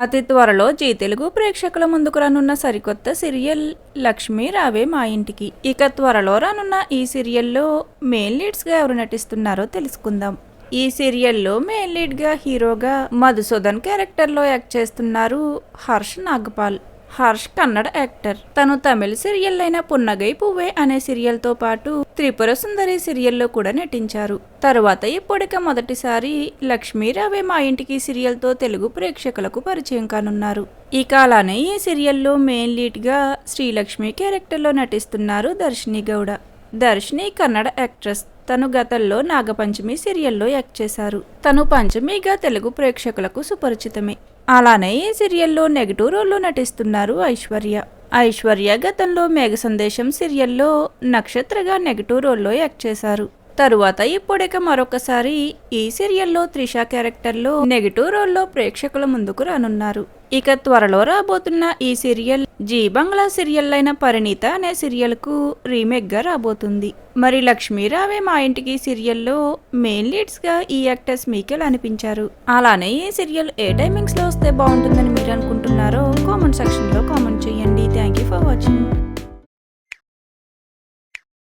అతి త్వరలో జీ తెలుగు ప్రేక్షకుల ముందుకు రానున్న సరికొత్త సీరియల్ లక్ష్మి రావే మా ఇంటికి. ఇక త్వరలో రానున్న ఈ సీరియల్లో మెయిన్ లీడ్స్ గా ఎవరు నటిస్తున్నారో తెలుసుకుందాం. ఈ సీరియల్లో మెయిన్ లీడ్ గా హీరోగా మధుసూదన్ క్యారెక్టర్ లో యాక్ట్ చేస్తున్నారు హర్ష్ నాగపాల్. హర్ష్ కన్నడ యాక్టర్. తను తమిళ సీరియల్ అయిన పున్నగై పువ్వే అనే సీరియల్ తో పాటు త్రిపుర సుందరి సీరియల్లో కూడా నటించారు. తరువాత ఇప్పుడిక మొదటిసారి లక్ష్మీ రావే మా ఇంటికి సీరియల్ తో తెలుగు ప్రేక్షకులకు పరిచయం కానున్నారు. ఇక అలానే ఈ సీరియల్లో మెయిన్ లీడ్ గా శ్రీలక్ష్మి క్యారెక్టర్ లో నటిస్తున్నారు దర్శిని గౌడ. దర్శిని కన్నడ యాక్ట్రెస్. తను గతంలో నాగపంచమి సీరియల్లో యాక్ట్ చేశారు. తను పంచమిగా తెలుగు ప్రేక్షకులకు సుపరిచితమే. అలానే ఈ సీరియల్లో నెగటివ్ రోల్లో నటిస్తున్నారు ఐశ్వర్య. ఐశ్వర్య గతంలో మేఘ సందేశం సీరియల్లో నక్షత్రగా నెగటివ్ రోల్లో యాక్ట్ చేశారు. తరువాత ఇప్పుడిక మరొకసారి ఈ సీరియల్లో త్రిష క్యారెక్టర్లో నెగటివ్ రోల్లో ప్రేక్షకుల ముందుకు రానున్నారు. ఇక త్వరలో రాబోతున్న ఈ సీరియల్ జీ బంగ్లా సీరియల్ అయిన పరిణీత అనే సీరియల్ కు రీమేక్ గా రాబోతుంది. మరి లక్ష్మీ రావే మా ఇంటికి సీరియల్లో మెయిన్ లీడ్స్ గా ఈ యాక్టర్స్ మీకెలా అనిపించారు? అలానే ఈ సీరియల్ ఏ టైమింగ్స్ లో వస్తే బాగుంటుందని మీరు అనుకుంటున్నారు?